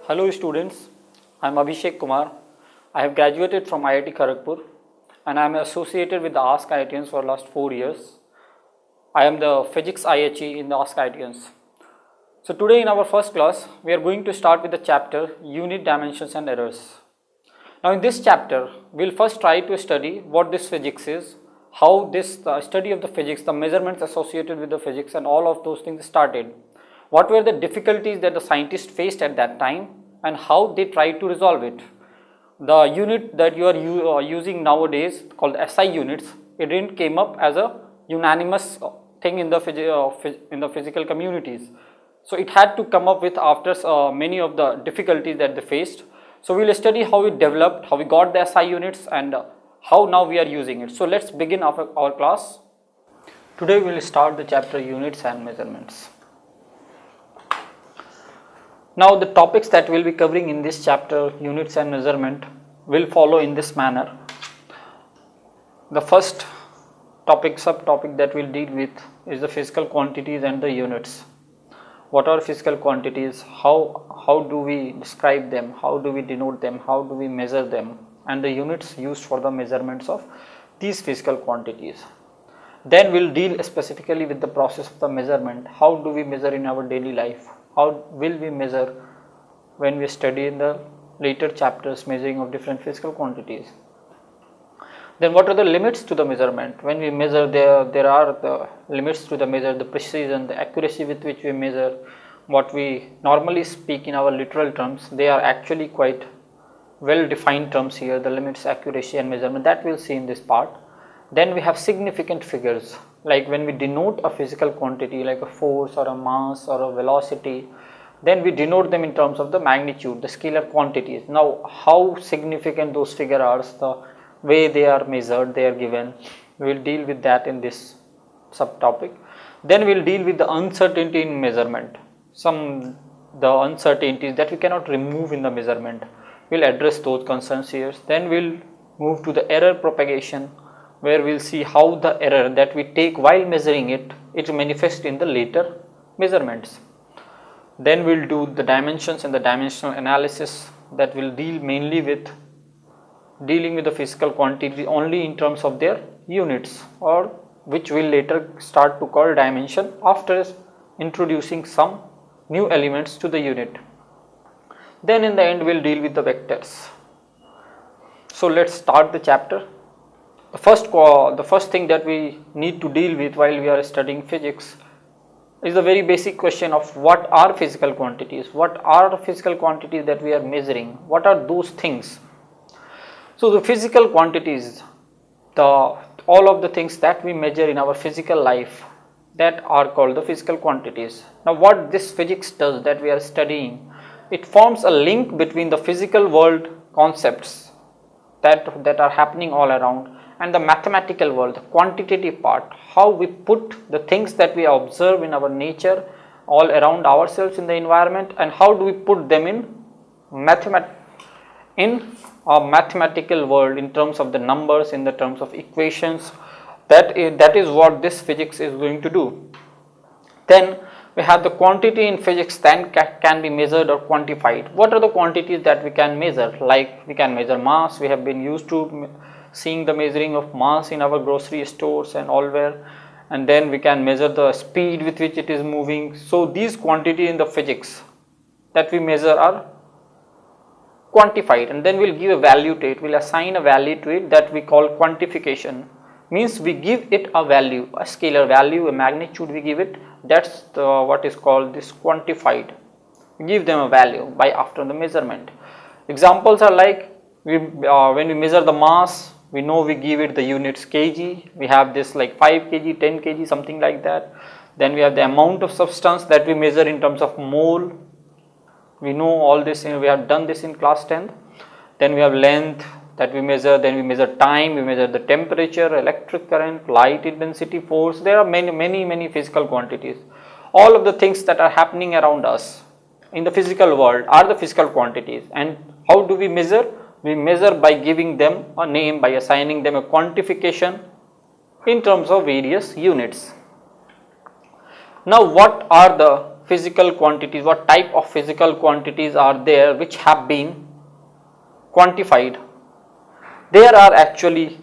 Hello students, I am Abhishek Kumar. I have graduated from IIT Kharagpur and I am associated with the askIITians for last 4 years. I am the physics IHE in the askIITians. So today in our first class, we are going to start with the chapter Unit Dimensions and Errors. Now in this chapter, we will first try to study what this physics is, how this study of the physics, the measurements associated with the physics and all of those things started. What were the difficulties that the scientists faced at that time and how they tried to resolve it. The unit that you are using nowadays called SI units, it didn't came up as a unanimous thing in the physical communities. So it had to come up with after many of the difficulties that they faced. So we will study how it developed, how we got the SI units and how now we are using it. So let's begin our class. Today we will start the chapter Units and Measurements. Now the topics that we will be covering in this chapter, units and measurement, will follow in this manner. The first subtopic that we will deal with is the physical quantities and the units. What are physical quantities? How do we describe them? How do we denote them? How do we measure them? And the units used for the measurements of these physical quantities. Then we will deal specifically with the process of the measurement. How do we measure in our daily life? How will we measure when we study in the later chapters measuring of different physical quantities? Then what are the limits to the measurement? When we measure, there are the limits to the measure, the precision, the accuracy with which we measure. What we normally speak in our literal terms, they are actually quite well defined terms here, the limits, accuracy and measurement, that we will see in this part. Then we have significant figures, like when we denote a physical quantity like a force or a mass or a velocity, then we denote them in terms of the magnitude, the scalar quantities. Now how significant those figures are, the way they are measured, they are given, we will deal with that in this subtopic. Then we will deal with the uncertainty in measurement, the uncertainties that we cannot remove in the measurement. We will address those concerns here. Then we will move to the error propagation, where we will see how the error that we take while measuring it manifests in the later measurements. Then we will do the dimensions and the dimensional analysis, that will deal mainly with dealing with the physical quantity only in terms of their units, or which we will later start to call dimension after introducing some new elements to the unit. Then in the end we will deal with the vectors. So let's start the chapter. The first thing that we need to deal with while we are studying physics is the very basic question of what are physical quantities, what are the physical quantities that we are measuring, what are those things. So the physical quantities, all of the things that we measure in our physical life, that are called the physical quantities. Now what this physics does that we are studying, it forms a link between the physical world concepts that are happening all around and the mathematical world, the quantitative part, how we put the things that we observe in our nature all around ourselves in the environment, and how do we put them in a mathematical world in terms of the numbers, in the terms of equations. That is what this physics is going to do. Then we have the quantity in physics then can be measured or quantified. What are the quantities that we can measure? Like we can measure mass. We have been used to seeing the measuring of mass in our grocery stores and all where, and then we can measure the speed with which it is moving. So these quantities in the physics that we measure are quantified, and then we will give a value to it, we will assign a value to it, that we call quantification. Means we give it a value, a scalar value, a magnitude we give it, that's what is called this quantified. We give them a value by after the measurement. Examples are like when we measure the mass, we know we give it the units kg, we have this like 5 kg, 10 kg, something like that. Then we have the amount of substance that we measure in terms of mole. We know all this, we have done this in class 10th. Then we have length that we measure, then we measure time, we measure the temperature, electric current, light intensity, force. There are many physical quantities. All of the things that are happening around us in the physical world are the physical quantities. And how do we measure? We measure by giving them a name, by assigning them a quantification in terms of various units. Now what are the physical quantities, what type of physical quantities are there which have been quantified. There are actually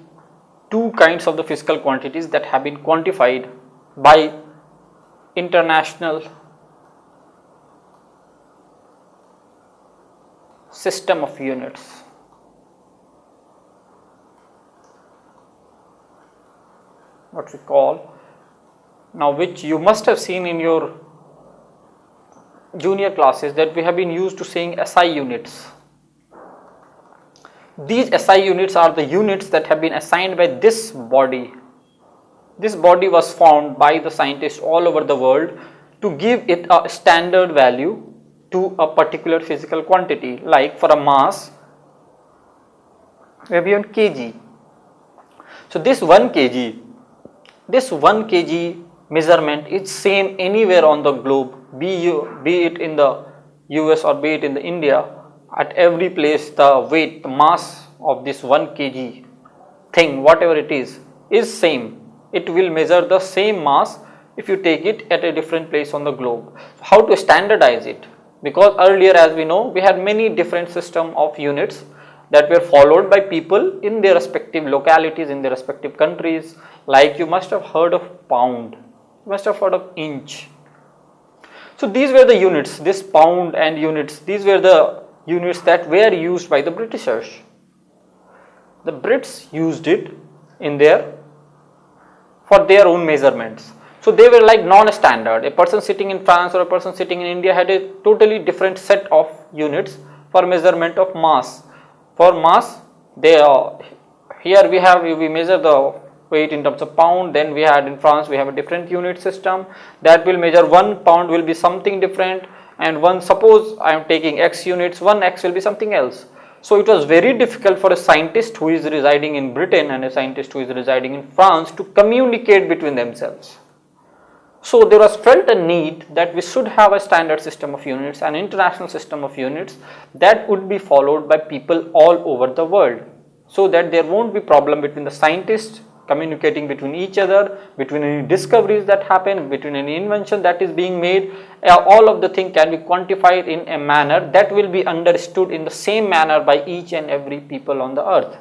two kinds of the physical quantities that have been quantified by international system of units. What we call now, which you must have seen in your junior classes, that we have been used to saying SI units. These SI units are the units that have been assigned by this body. This body was found by the scientists all over the world to give it a standard value to a particular physical quantity. Like for a mass, we have given kg. So this 1 kg, measurement is same anywhere on the globe, be it in the US or be it in the India. At every place the weight, the mass of this 1 kg thing, whatever it is same. It will measure the same mass if you take it at a different place on the globe. So how to standardize it? Because earlier, as we know, we had many different system of units that were followed by people in their respective localities, in their respective countries. Like you must have heard of pound, you must have heard of inch. So these were the units, this pound and units, these were the units that were used by the Britishers. The Brits used it in for their own measurements. So they were like non-standard. A person sitting in France or a person sitting in India had a totally different set of units for measurement of mass. For mass, here we measure the weight in terms of pound. Then we had in France, we have a different unit system that will measure 1 pound will be something different, and suppose I am taking x units, 1 x will be something else. So it was very difficult for a scientist who is residing in Britain and a scientist who is residing in France to communicate between themselves. So there was felt a need that we should have a standard system of units, an international system of units that would be followed by people all over the world, so that there won't be problem between the scientists communicating between each other, between any discoveries that happen, between any invention that is being made. All of the thing can be quantified in a manner that will be understood in the same manner by each and every people on the earth.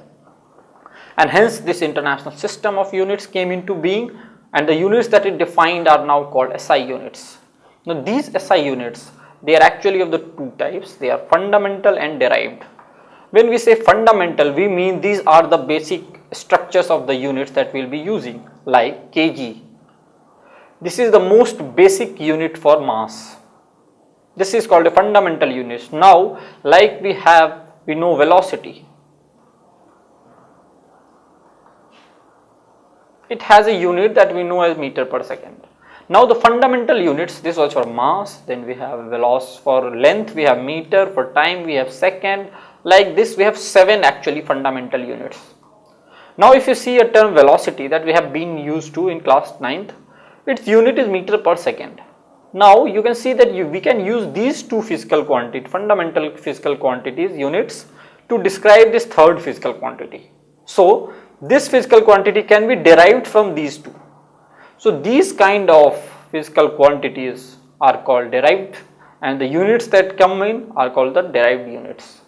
And hence this international system of units came into being, and the units that it defined are now called SI units. Now these SI units, they are actually of the two types. They are fundamental and derived. When we say fundamental, we mean these are the basic structures of the units that we will be using, like kg. This is the most basic unit for mass. This is called a fundamental unit. Now, like we know velocity. It has a unit that we know as meter per second. Now the fundamental units, this was for mass, then we have velocity. For length we have meter, for time we have second. Like this we have 7 actually fundamental units. Now if you see a term velocity that we have been used to in class 9th, its unit is meter per second. Now you can see that we can use these two physical quantities, fundamental physical quantities, units, to describe this third physical quantity. So this physical quantity can be derived from these two. So these kind of physical quantities are called derived, and the units that come in are called the derived units.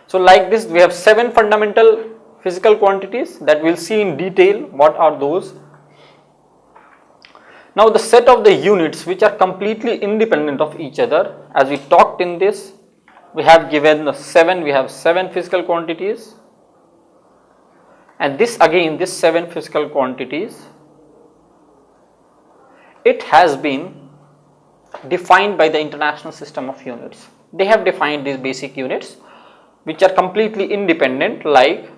So like this we have 7 fundamental physical quantities that we will see in detail what are those. Now the set of the units which are completely independent of each other, as we talked in this, we have given the 7, we have 7 physical quantities, and this again, this 7 physical quantities, it has been defined by the international system of units. They have defined these basic units which are completely independent, like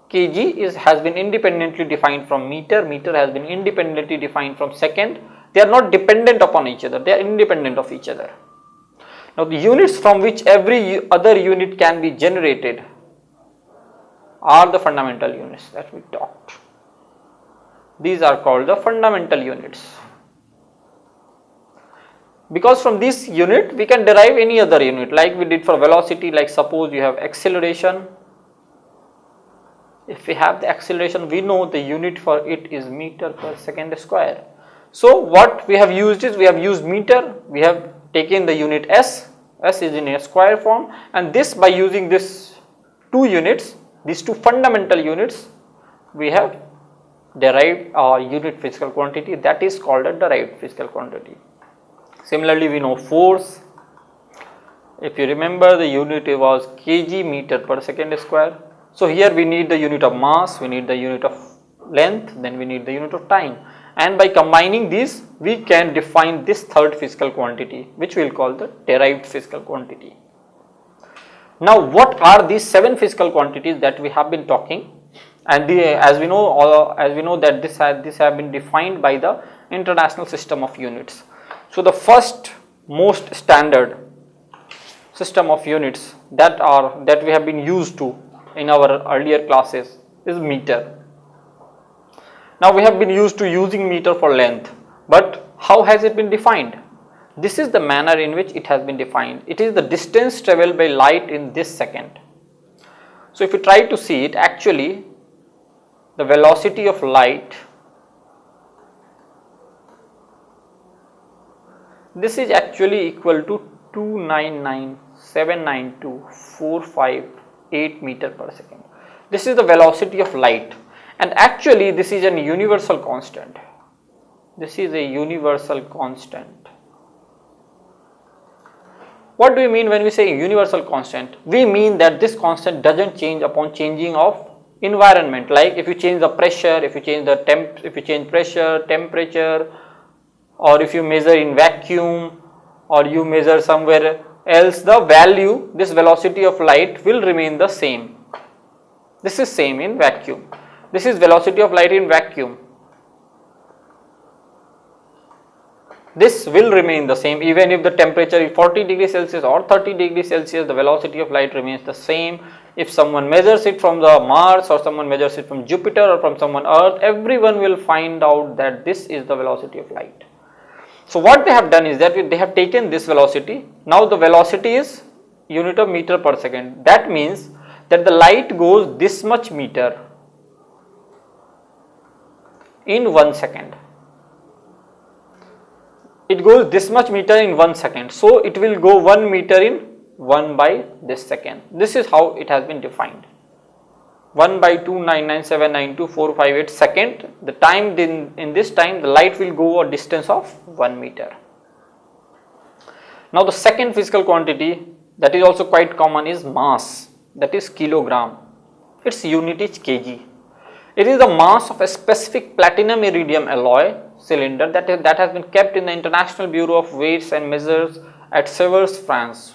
kg has been independently defined from meter, meter has been independently defined from second. They are not dependent upon each other, they are independent of each other. Now the units from which every other unit can be generated are the fundamental units that we talked. These are called the fundamental units. Because from this unit we can derive any other unit, like we did for velocity. Like suppose you have acceleration. If we have the acceleration, we know the unit for it is meter per second square. So what we have used is, we have used meter, we have taken the unit S is in a square form, and this, by using this two units, these two fundamental units, we have derived a unit physical quantity, that is called a derived physical quantity. Similarly, we know force. If you remember, the unit was kg meter per second square. So here we need the unit of mass, we need the unit of length, then we need the unit of time, and by combining these we can define this third physical quantity, which we will call the derived physical quantity. Now what are these 7 physical quantities that we have been talking? And as we know that this have been defined by the international system of units. So the first most standard system of units that we have been used to in our earlier classes is meter. Now we have been used to using meter for length, but how has it been defined? This is the manner in which it has been defined. It is the distance travelled by light in this second. So if you try to see it, actually the velocity of light, this is actually equal to 299,792,458 meter per second. This is the velocity of light, and actually this is a universal constant. This is a universal constant. What do we mean when we say universal constant? We mean that this constant doesn't change upon changing of environment. Like if you change the pressure, if you change the pressure, temperature, or if you measure in vacuum, or you measure somewhere else, the value, this velocity of light will remain the same. This is same in vacuum. This is velocity of light in vacuum. This will remain the same even if the temperature is 40 degrees Celsius or 30 degrees Celsius, the velocity of light remains the same. If someone measures it from the Mars, or someone measures it from Jupiter, or from someone Earth, everyone will find out that this is the velocity of light. So what they have done is that they have taken this velocity. Now the velocity is unit of meter per second. That means that the light goes this much meter in 1 second. It goes this much meter in 1 second. So it will go 1 meter in 1 by this second. This is how it has been defined. 1 by 299,792,458 second. The time in this time the light will go a distance of 1 meter. Now the second physical quantity that is also quite common is mass, that is kilogram. Its unit is kg. It is the mass of a specific platinum iridium alloy cylinder that has been kept in the International Bureau of Weights and Measures at Severs, France.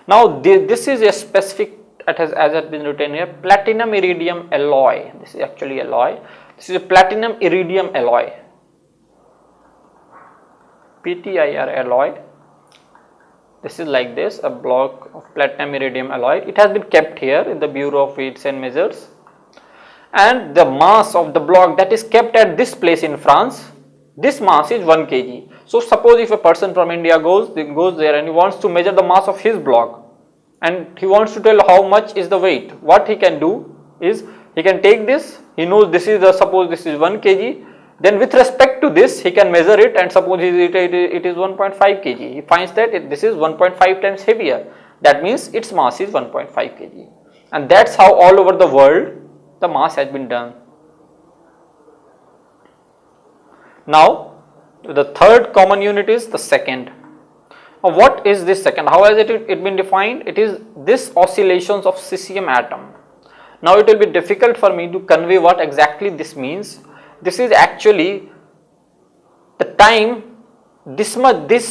Now this is a specific, as has been written here, platinum iridium alloy. This is actually alloy. This is a platinum iridium alloy. PTIR alloy. This is like this, a block of platinum iridium alloy. It has been kept here in the Bureau of Weights and Measures, and the mass of the block that is kept at this place in France, this mass is 1 kg. So suppose if a person from India goes there and he wants to measure the mass of his block, and he wants to tell how much is the weight, what he can do is he can take this, he knows this is suppose this is 1 kg, then with respect to this he can measure it, and suppose it is 1.5 kg, he finds that this is 1.5 times heavier, that means its mass is 1.5 kg, and that's how all over the world the mass has been done. Now the third common unit is the second. Now what is this second? How has it been defined? It is this oscillations of cesium atom. Now it will be difficult for me to convey what exactly this means. This is actually the time this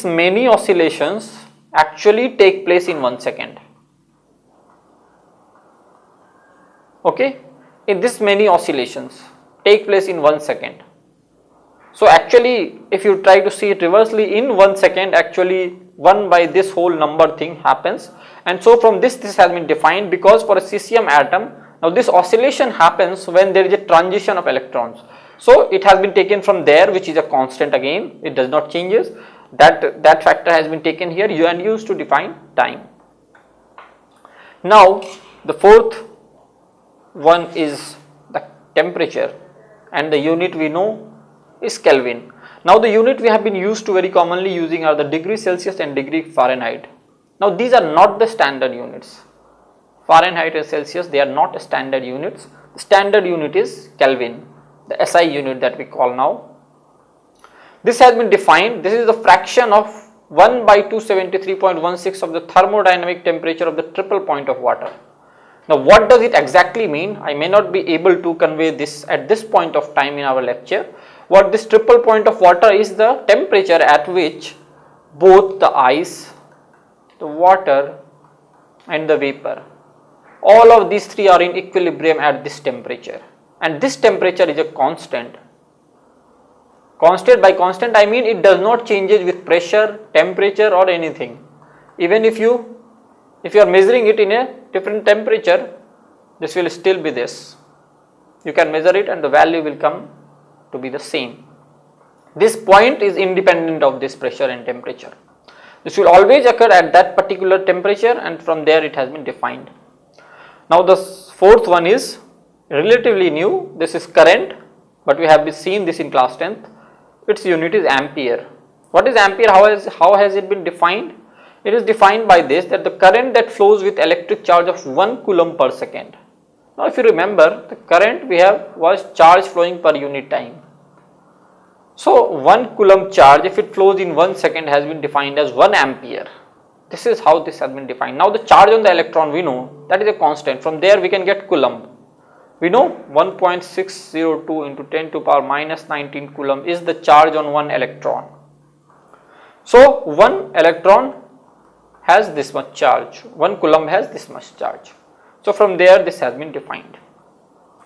many oscillations actually take place in 1 second. Okay, in this many oscillations take place in 1 second. So actually if you try to see it reversely, in 1 second actually 1 by this whole number thing happens, and so from this has been defined, because for a cesium atom, now this oscillation happens when there is a transition of electrons. So it has been taken from there, which is a constant again, it does not changes, that factor has been taken here and used to define time. Now the fourth one is the temperature, and the unit we know is Kelvin. Now the unit we have been used to very commonly using are the degree Celsius and degree Fahrenheit. Now these are not the standard units. Fahrenheit and Celsius, they are not standard units. The standard unit is Kelvin, the SI unit that we call now. This has been defined. This is the fraction of 1 by 273.16 of the thermodynamic temperature of the triple point of water. Now what does it exactly mean? I may not be able to convey this at this point of time in our lecture. What this triple point of water is the temperature at which both the ice, the water and the vapor, all of these three are in equilibrium at this temperature, and this temperature is a constant. Constant, by constant I mean it does not changes with pressure, temperature or anything. Even if you are measuring it in a different temperature, this will still be this. You can measure it and the value will come to be the same. This point is independent of this pressure and temperature. This will always occur at that particular temperature, and from there it has been defined. Now the fourth one is relatively new. This is current, but we have seen this in class 10th. Its unit is ampere. What is ampere? How has it been defined? It is defined by this, that the current that flows with electric charge of 1 coulomb per second. Now if you remember, the current we have was charge flowing per unit time. So 1 coulomb charge, if it flows in 1 second, has been defined as 1 ampere. This is how this has been defined. Now the charge on the electron, we know that is a constant. From there we can get coulomb. We know 1.602 into 10 to the power minus 19 coulomb is the charge on one electron. So one electron has this much charge, 1 coulomb has this much charge. So from there this has been defined.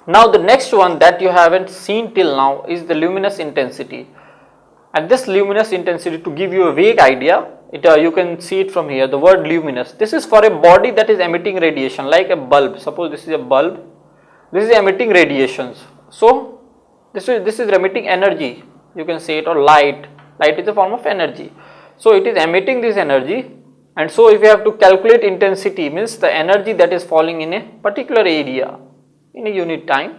Now the next one that you haven't seen till now is the luminous intensity. And this luminous intensity, to give you a vague idea, you can see it from here, the word luminous. This is for a body that is emitting radiation, like a bulb. Suppose this is a bulb, this is emitting radiations. So this is emitting energy, you can say it, or light. Light is a form of energy. So it is emitting this energy, and so if you have to calculate intensity, means the energy that is falling in a particular area in a unit time,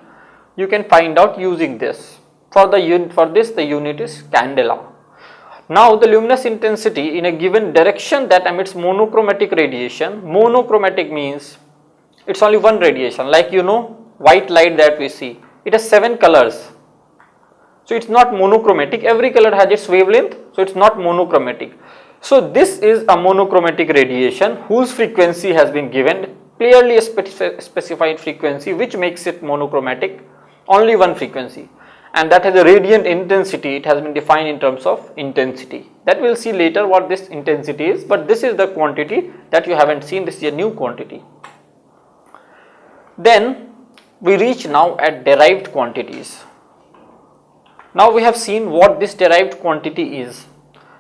you can find out using this. For this the unit is candela. Now the luminous intensity in a given direction that emits monochromatic radiation. Monochromatic means it's only one radiation, like white light that we see, it has 7 colors. So it's not monochromatic, every color has its wavelength, so it's not monochromatic. So this is a monochromatic radiation whose frequency has been given, clearly a specified frequency which makes it monochromatic, only one frequency, and that has a radiant intensity. It has been defined in terms of intensity. That we will see later what this intensity is, but this is the quantity that you haven't seen, this is a new quantity. Then we reach now at derived quantities. Now we have seen what this derived quantity is.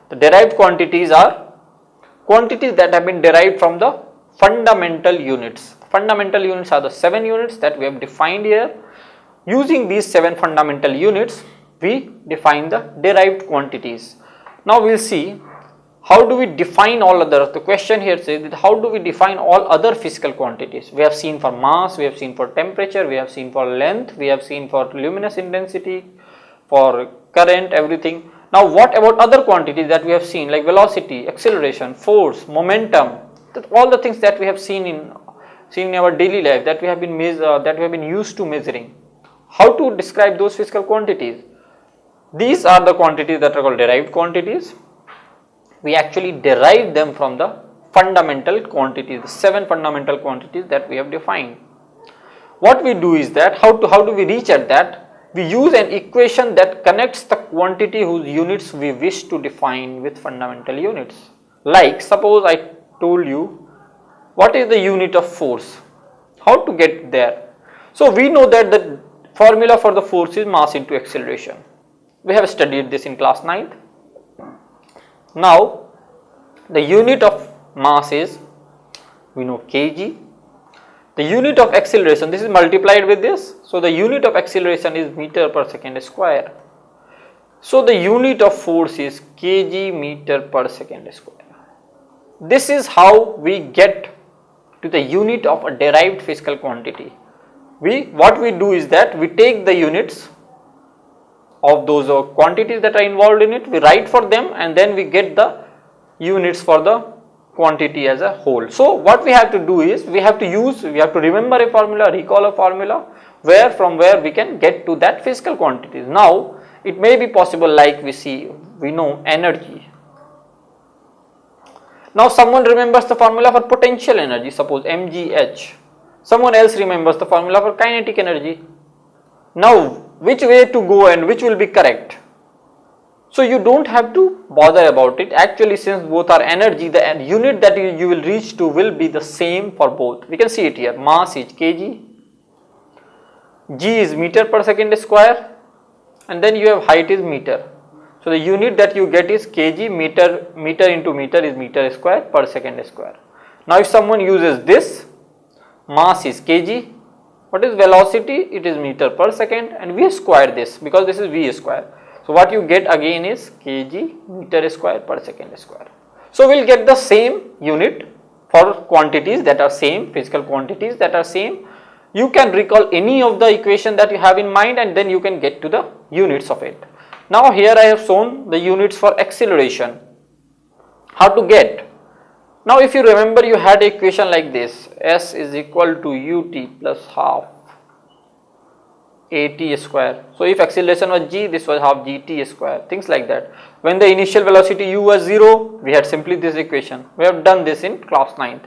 The derived quantities are quantities that have been derived from the fundamental units. Fundamental units are the 7 units that we have defined here. Using these 7 fundamental units, we define the derived quantities. Now we will see how do we define all other. The question here says that how do we define all other physical quantities. We have seen for mass, we have seen for temperature, we have seen for length, we have seen for luminous intensity, for current, everything. Now what about other quantities that we have seen, like velocity, acceleration, force, momentum, all the things that we have seen in our daily life, that we have been used to measuring. How to describe those physical quantities? These are the quantities that are called derived quantities. We actually derive them from the fundamental quantities, the 7 fundamental quantities that we have defined. What we do is that, how do we reach at that? We use an equation that connects the quantity whose units we wish to define with fundamental units. Like suppose I told you what is the unit of force, how to get there. So we know that the formula for the force is mass into acceleration. We have studied this in class 9th. Now the unit of mass is, we know, kg. The unit of acceleration, this is multiplied with this, so the unit of acceleration is meter per second square. So the unit of force is kg meter per second square. This is how we get to the unit of a derived physical quantity. What we do is that we take the units of those quantities that are involved in it, we write for them, and then we get the units for the quantity as a whole. So what we have to do is we have to remember a formula, recall a formula from where we can get to that physical quantities. Now it may be possible, like we know energy. Now someone remembers the formula for potential energy, suppose mgh. Someone else remembers the formula for kinetic energy. Now which way to go and which will be correct? So you don't have to bother about it. Actually, since both are energy, the unit that you will reach to will be the same for both. We can see it here. Mass is kg, g is meter per second square, and then you have height is meter. So the unit that you get is kg, meter into meter is meter square per second square. Now if someone uses this, mass is kg, what is velocity? It is meter per second, and we square this because this is v square. So what you get again is kg meter square per second square. So we will get the same unit for quantities that are same, physical quantities that are same. You can recall any of the equation that you have in mind, and then you can get to the units of it. Now here I have shown the units for acceleration. How to get? Now if you remember, you had an equation like this: s is equal to ut plus half at square. So if acceleration was g, this was half gt square, things like that. When the initial velocity u was 0, we had simply this equation. We have done this in class 9th.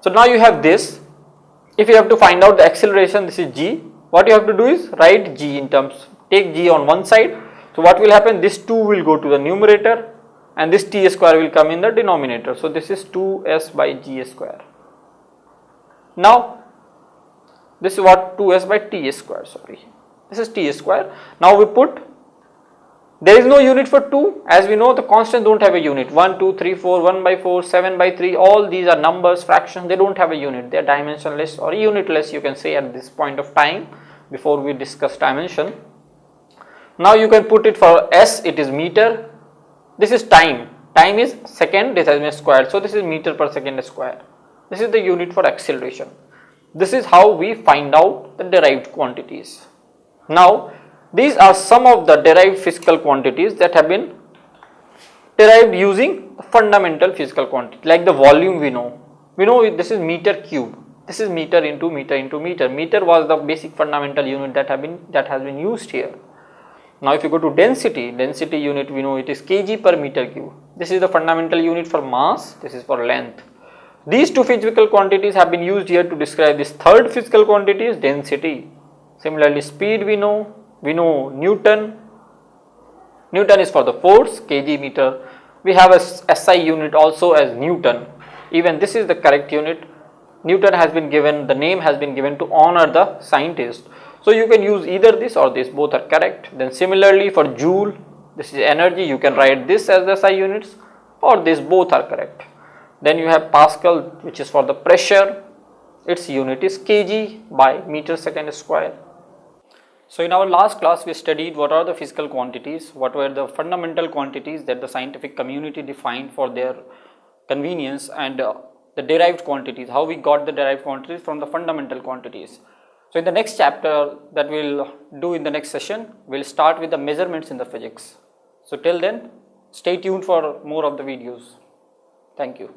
So now you have this. If you have to find out the acceleration, this is g. What you have to do is write g in terms, take g on one side. So what will happen? This 2 will go to the numerator, and this t square will come in the denominator. So this is 2s by g square. Now this is what 2s by t square, sorry, this is t square. Now we put, there is no unit for 2, as we know the constants don't have a unit. 1, 2, 3, 4, 1 by 4, 7 by 3, all these are numbers, fractions, they don't have a unit, they are dimensionless or unitless, you can say, at this point of time before we discuss dimension. Now you can put it for s, it is meter, this is time is second, this has been squared, so this is meter per second square. This is the unit for acceleration. This is how we find out the derived quantities. Now these are some of the derived physical quantities that have been derived using the fundamental physical quantity, like the volume we know this is meter cube, this is meter into meter into meter. Meter was the basic fundamental unit that has been used here. Now if you go to density unit, we know it is kg per meter cube. This is the fundamental unit for mass, this is for length. These two physical quantities have been used here to describe this third physical quantity is density. Similarly, speed we know Newton is for the force, kg meter. We have a SI unit also as Newton. Even this is the correct unit. Newton has been given, the name has been given to honor the scientist. So you can use either this or this, both are correct. Then similarly for joule, this is energy, you can write this as the SI units, or this, both are correct. Then you have Pascal, which is for the pressure, its unit is kg by meter second square. So in our last class we studied what are the physical quantities, what were the fundamental quantities that the scientific community defined for their convenience, and the derived quantities, how we got the derived quantities from the fundamental quantities. So in the next chapter that we will do in the next session, we will start with the measurements in the physics. So till then, stay tuned for more of the videos. Thank you.